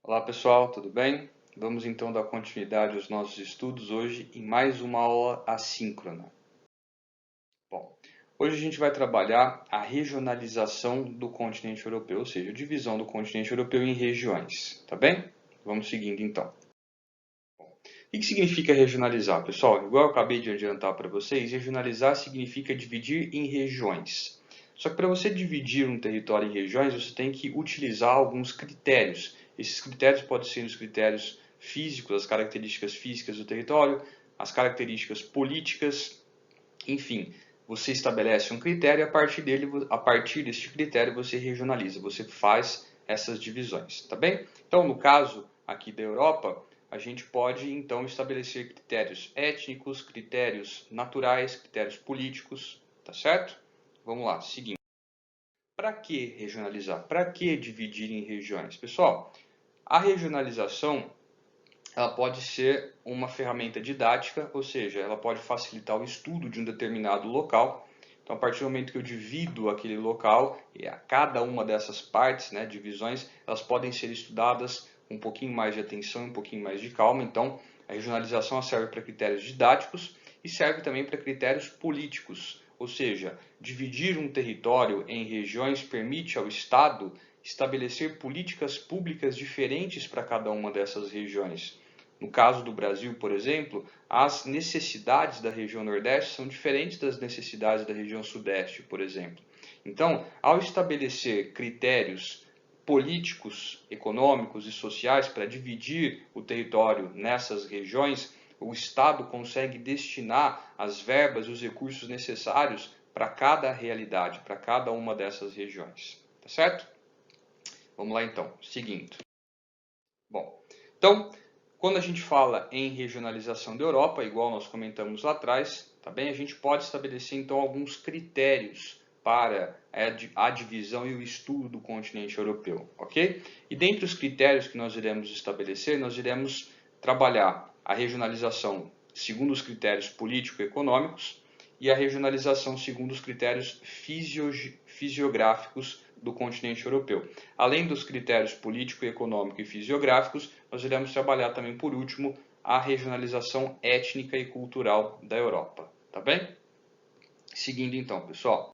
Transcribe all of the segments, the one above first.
Olá pessoal, tudo bem? Vamos então dar continuidade aos nossos estudos hoje em mais uma aula assíncrona. Bom, hoje a gente vai trabalhar a regionalização do continente europeu, ou seja, a divisão do continente europeu em regiões, tá bem? Vamos seguindo então. O que significa regionalizar, pessoal? Igual eu acabei de adiantar para vocês, regionalizar significa dividir em regiões. Só que para você dividir um território em regiões, você tem que utilizar alguns critérios. Esses critérios podem ser os critérios físicos, as características físicas do território, as características políticas, enfim. Você estabelece um critério e a partir deste critério você regionaliza, você faz essas divisões, tá bem? Então, no caso aqui da Europa, a gente pode então estabelecer critérios étnicos, critérios naturais, critérios políticos, tá certo? Vamos lá, seguindo. Para que regionalizar? Para que dividir em regiões? Pessoal, a regionalização ela pode ser uma ferramenta didática, ou seja, ela pode facilitar o estudo de um determinado local. Então, a partir do momento que eu divido aquele local, e a cada uma dessas partes, né, divisões, elas podem ser estudadas com um pouquinho mais de atenção, um pouquinho mais de calma. Então, a regionalização serve para critérios didáticos e serve também para critérios políticos. Ou seja, dividir um território em regiões permite ao Estado estabelecer políticas públicas diferentes para cada uma dessas regiões. No caso do Brasil, por exemplo, as necessidades da região Nordeste são diferentes das necessidades da região Sudeste, por exemplo. Então, ao estabelecer critérios políticos, econômicos e sociais para dividir o território nessas regiões, o Estado consegue destinar as verbas e os recursos necessários para cada realidade, para cada uma dessas regiões. Tá certo? Vamos lá então, seguindo. Bom, então, quando a gente fala em regionalização da Europa, igual nós comentamos lá atrás, tá bem? A gente pode estabelecer então alguns critérios para a divisão e o estudo do continente europeu, ok? E dentre os critérios que nós iremos estabelecer, nós iremos trabalhar a regionalização segundo os critérios político-econômicos e a regionalização segundo os critérios fisiográficos do continente europeu. Além dos critérios político, econômico e fisiográficos, nós iremos trabalhar também, por último, a regionalização étnica e cultural da Europa. Tá bem? Seguindo então, pessoal.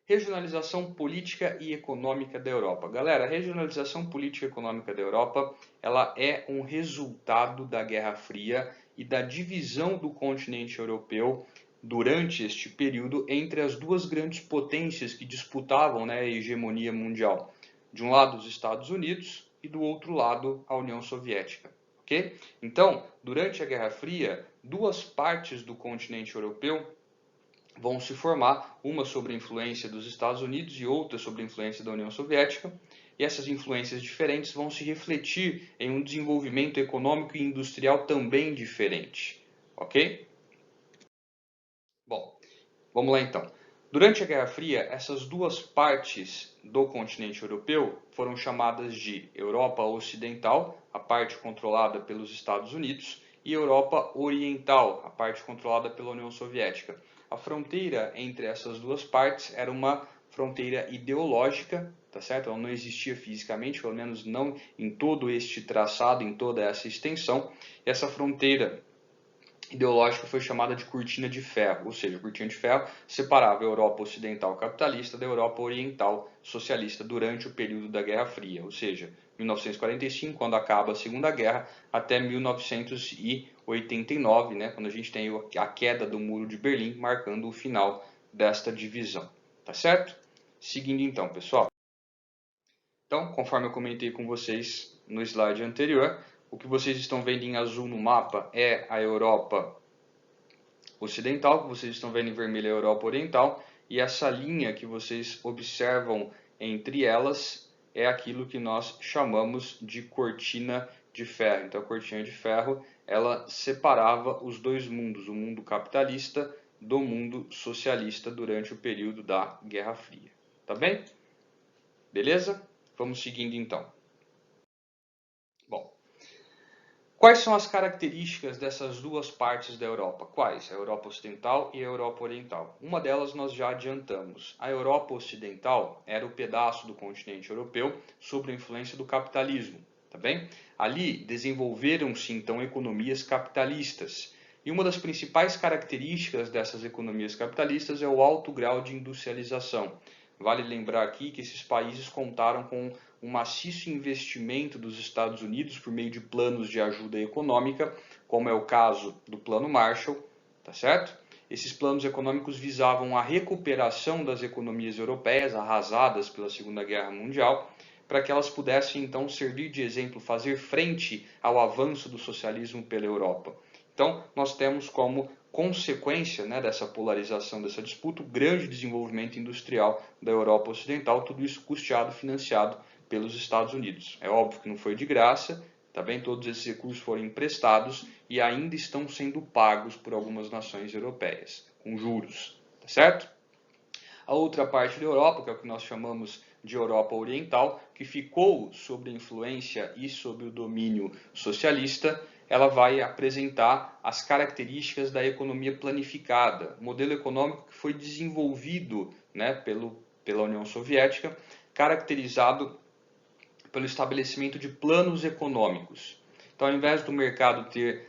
Regionalização política e econômica da Europa. Galera, a regionalização política e econômica da Europa, ela é um resultado da Guerra Fria e da divisão do continente europeu durante este período entre as duas grandes potências que disputavam, né, a hegemonia mundial. De um lado, os Estados Unidos e do outro lado, a União Soviética. Okay? Então, durante a Guerra Fria, duas partes do continente europeu vão se formar, uma sob a influência dos Estados Unidos e outra sob a influência da União Soviética, e essas influências diferentes vão se refletir em um desenvolvimento econômico e industrial também diferente. Ok? Bom, vamos lá então. Durante a Guerra Fria, essas duas partes do continente europeu foram chamadas de Europa Ocidental, a parte controlada pelos Estados Unidos, e Europa Oriental, a parte controlada pela União Soviética. A fronteira entre essas duas partes era uma fronteira ideológica, tá certo? Ela não existia fisicamente, pelo menos não em todo este traçado, em toda essa extensão. E essa fronteira ideológica foi chamada de cortina de ferro, ou seja, a cortina de ferro separava a Europa Ocidental capitalista da Europa Oriental socialista durante o período da Guerra Fria, ou seja, 1945, quando acaba a Segunda Guerra, até 1989, né, quando a gente tem a queda do Muro de Berlim, marcando o final desta divisão. Tá certo? Seguindo então, pessoal. Então, conforme eu comentei com vocês no slide anterior, o que vocês estão vendo em azul no mapa é a Europa Ocidental, que vocês estão vendo em vermelho é a Europa Oriental, e essa linha que vocês observam entre elas é aquilo que nós chamamos de cortina de ferro. Então, a cortina de ferro, ela separava os dois mundos, o mundo capitalista do mundo socialista durante o período da Guerra Fria. Tá bem? Beleza? Vamos seguindo então. Bom, quais são as características dessas duas partes da Europa? Quais? A Europa Ocidental e a Europa Oriental. Uma delas nós já adiantamos. A Europa Ocidental era o pedaço do continente europeu sob a influência do capitalismo. tá bem? Ali desenvolveram-se então economias capitalistas. E uma das principais características dessas economias capitalistas é o alto grau de industrialização. Vale lembrar aqui que esses países contaram com um maciço investimento dos Estados Unidos por meio de planos de ajuda econômica, como é o caso do Plano Marshall, tá certo? Esses planos econômicos visavam a recuperação das economias europeias arrasadas pela Segunda Guerra Mundial, para que elas pudessem então servir de exemplo, fazer frente ao avanço do socialismo pela Europa. Então, nós temos como consequência, né, dessa polarização, dessa disputa, o grande desenvolvimento industrial da Europa Ocidental, tudo isso custeado, financiado pelos Estados Unidos. É óbvio que não foi de graça, tá bem? Todos esses recursos foram emprestados e ainda estão sendo pagos por algumas nações europeias, com juros, tá certo? A outra parte da Europa, que é o que nós chamamos de Europa Oriental, que ficou sob a influência e sob o domínio socialista, ela vai apresentar as características da economia planificada, modelo econômico que foi desenvolvido, né, pela União Soviética, caracterizado pelo estabelecimento de planos econômicos. Então, ao invés do mercado ter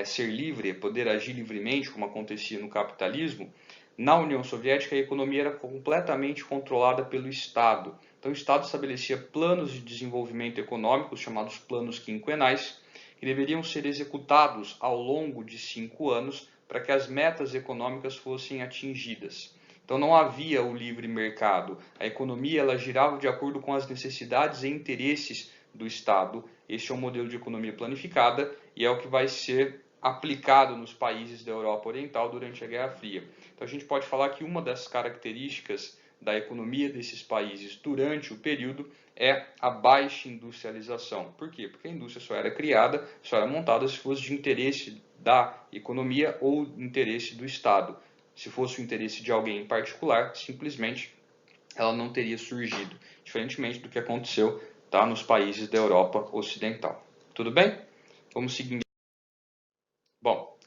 ser livre, poder agir livremente, como acontecia no capitalismo, na União Soviética a economia era completamente controlada pelo Estado. Então, o Estado estabelecia planos de desenvolvimento econômico, chamados planos quinquenais, que deveriam ser executados ao longo de 5 anos para que as metas econômicas fossem atingidas. Então não havia o livre mercado. A economia ela girava de acordo com as necessidades e interesses do Estado. Este é um modelo de economia planificada e é o que vai ser aplicado nos países da Europa Oriental durante a Guerra Fria. Então a gente pode falar que uma das características da economia desses países durante o período é a baixa industrialização. Por quê? Porque a indústria só era criada, só era montada se fosse de interesse da economia ou interesse do Estado. Se fosse o interesse de alguém em particular, simplesmente ela não teria surgido, diferentemente do que aconteceu, tá, nos países da Europa Ocidental. Tudo bem? Vamos seguindo. Bom,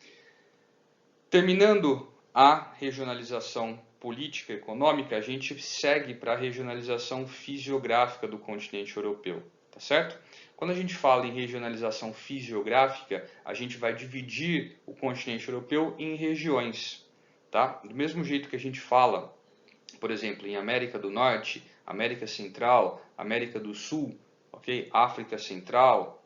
terminando a regionalização política e econômica, a gente segue para a regionalização fisiográfica do continente europeu, tá certo? Quando a gente fala em regionalização fisiográfica, a gente vai dividir o continente europeu em regiões. Tá? Do mesmo jeito que a gente fala, por exemplo, em América do Norte, América Central, América do Sul, okay? África Central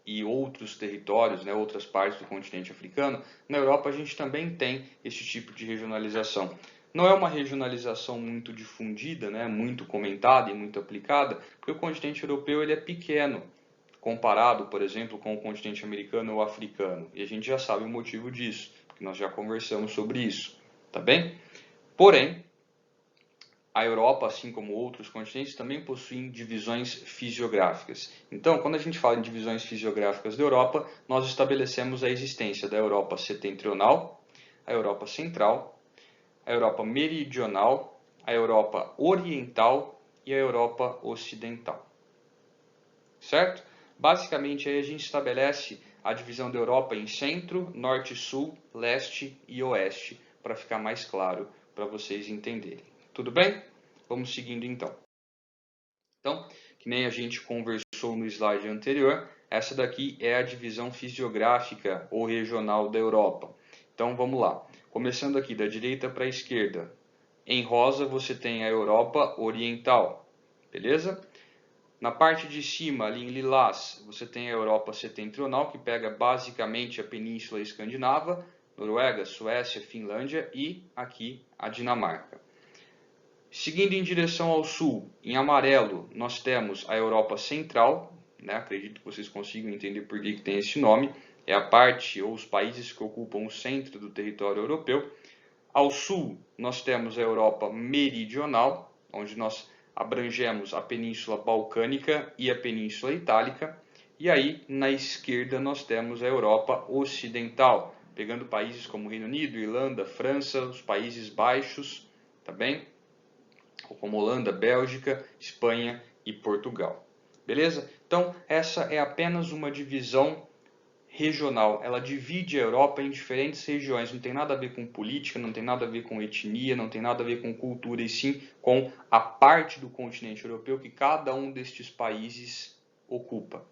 e outros territórios, né, outras partes do continente africano, na Europa a gente também tem esse tipo de regionalização. Não é uma regionalização muito difundida, né, muito comentada e muito aplicada, porque o continente europeu ele é pequeno, comparado, por exemplo, com o continente americano ou africano. E a gente já sabe o motivo disso, porque nós já conversamos sobre isso, tá bem? Porém, a Europa, assim como outros continentes, também possuem divisões fisiográficas. Então, quando a gente fala em divisões fisiográficas da Europa, nós estabelecemos a existência da Europa setentrional, a Europa central, a Europa meridional, a Europa oriental e a Europa ocidental. Certo? Basicamente, aí a gente estabelece a divisão da Europa em centro, norte, sul, leste e oeste, para ficar mais claro para vocês entenderem. Tudo bem? Vamos seguindo então. Então, que nem a gente conversou no slide anterior, essa daqui é a divisão fisiográfica ou regional da Europa. Então, vamos lá. Começando aqui da direita para a esquerda. Em rosa você tem a Europa Oriental, beleza? Na parte de cima, ali em lilás, você tem a Europa setentrional, que pega basicamente a Península Escandinava, Noruega, Suécia, Finlândia e aqui a Dinamarca. Seguindo em direção ao sul, em amarelo, nós temos a Europa Central, né? Acredito que vocês consigam entender por que tem esse nome, é a parte ou os países que ocupam o centro do território europeu. Ao sul, nós temos a Europa Meridional, onde nós abrangemos a Península Balcânica e a Península Itálica. E aí, na esquerda, nós temos a Europa Ocidental, pegando países como Reino Unido, Irlanda, França, os Países Baixos, tá bem? Como Holanda, Bélgica, Espanha e Portugal. Beleza? Então, essa é apenas uma divisão regional. Ela divide a Europa em diferentes regiões. Não tem nada a ver com política, não tem nada a ver com etnia, não tem nada a ver com cultura, e sim com a parte do continente europeu que cada um destes países ocupa.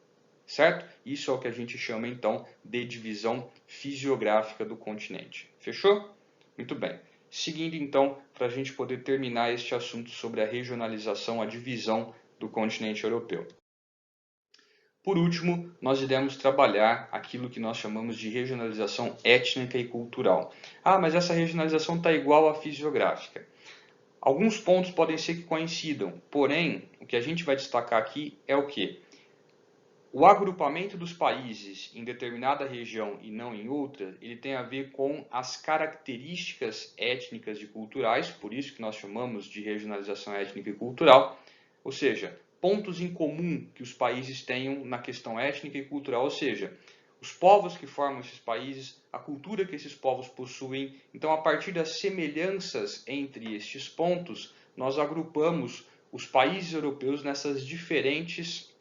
Certo? Isso é o que a gente chama então de divisão fisiográfica do continente. Fechou? Muito bem. Seguindo então, para a gente poder terminar este assunto sobre a regionalização, a divisão do continente europeu. Por último, nós iremos trabalhar aquilo que nós chamamos de regionalização étnica e cultural. Ah, mas essa regionalização está igual à fisiográfica. Alguns pontos podem ser que coincidam, porém, o que a gente vai destacar aqui é o quê? O agrupamento dos países em determinada região e não em outra, ele tem a ver com as características étnicas e culturais, por isso que nós chamamos de regionalização étnica e cultural, ou seja, pontos em comum que os países tenham na questão étnica e cultural, ou seja, os povos que formam esses países, a cultura que esses povos possuem. Então, a partir das semelhanças entre estes pontos, nós agrupamos os países europeus nessas diferentes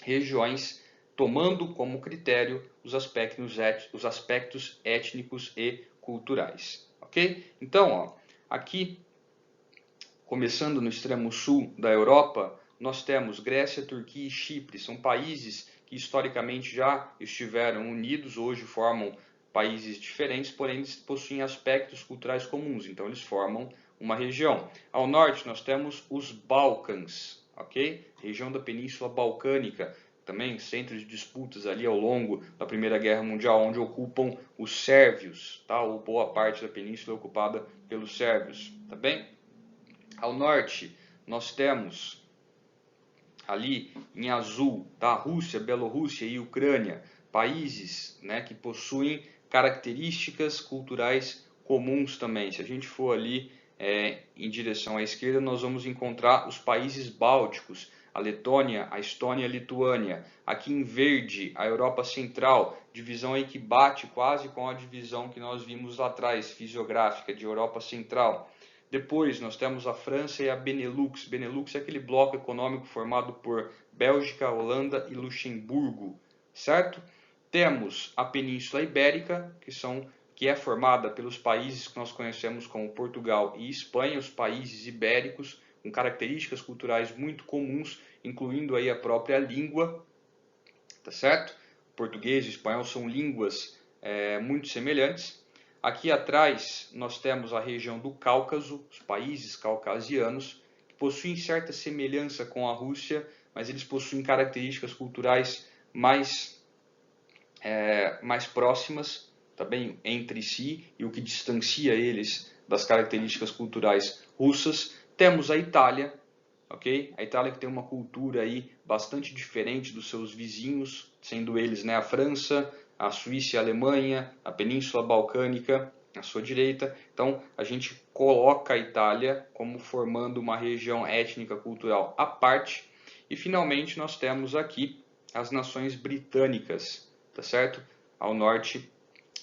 regiões, tomando como critério os aspectos étnicos e culturais. Ok? Então, ó, aqui, começando no extremo sul da Europa, nós temos Grécia, Turquia e Chipre. São países que historicamente já estiveram unidos, hoje formam países diferentes, porém eles possuem aspectos culturais comuns, então eles formam uma região. Ao norte nós temos os Balcãs, ok? Região da Península Balcânica, também centro de disputas ali ao longo da Primeira Guerra Mundial, onde ocupam os sérvios, tá? Ou boa parte da península é ocupada pelos sérvios, tá bem? Ao norte nós temos ali em azul, tá? Rússia, Bielorrússia e Ucrânia, países, né, que possuem características culturais comuns também. Se a gente for ali em direção à esquerda, nós vamos encontrar os países bálticos, a Letônia, a Estônia e a Lituânia. Aqui em verde, a Europa Central, divisão aí que bate quase com a divisão que nós vimos lá atrás, fisiográfica de Europa Central. Depois nós temos a França e a Benelux. Benelux é aquele bloco econômico formado por Bélgica, Holanda e Luxemburgo, certo? Temos a Península Ibérica, que é formada pelos países que nós conhecemos como Portugal e Espanha, os países ibéricos, com características culturais muito comuns, incluindo aí a própria língua, tá certo? Português e espanhol são línguas muito semelhantes. Aqui atrás nós temos a região do Cáucaso, os países caucasianos, que possuem certa semelhança com a Rússia, mas eles possuem características culturais mais próximas, tá bem, entre si, e o que distancia eles das características culturais russas. Temos a Itália, ok? A Itália que tem uma cultura aí bastante diferente dos seus vizinhos, sendo eles, né, a França, a Suíça e a Alemanha, a Península Balcânica à sua direita. Então a gente coloca a Itália como formando uma região étnica cultural à parte. E finalmente nós temos aqui as nações britânicas, tá certo? Ao norte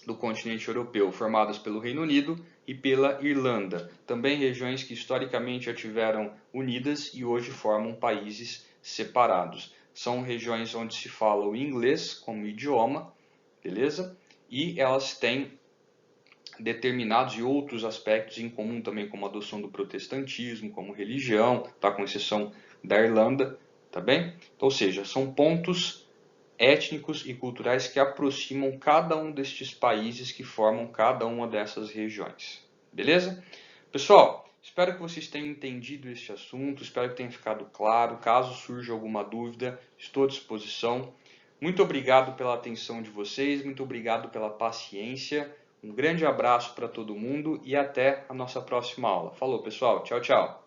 do continente europeu, formadas pelo Reino Unido e pela Irlanda. Também regiões que historicamente já tiveram unidas e hoje formam países separados. São regiões onde se fala o inglês como idioma, beleza? E elas têm determinados e outros aspectos em comum também, como a adoção do protestantismo, como religião, tá? Com exceção da Irlanda, tá bem? Então, ou seja, são pontos étnicos e culturais que aproximam cada um destes países que formam cada uma dessas regiões. Beleza? Pessoal, espero que vocês tenham entendido este assunto, espero que tenha ficado claro. Caso surja alguma dúvida, estou à disposição. Muito obrigado pela atenção de vocês, muito obrigado pela paciência. Um grande abraço para todo mundo e até a nossa próxima aula. Falou, pessoal. Tchau, tchau.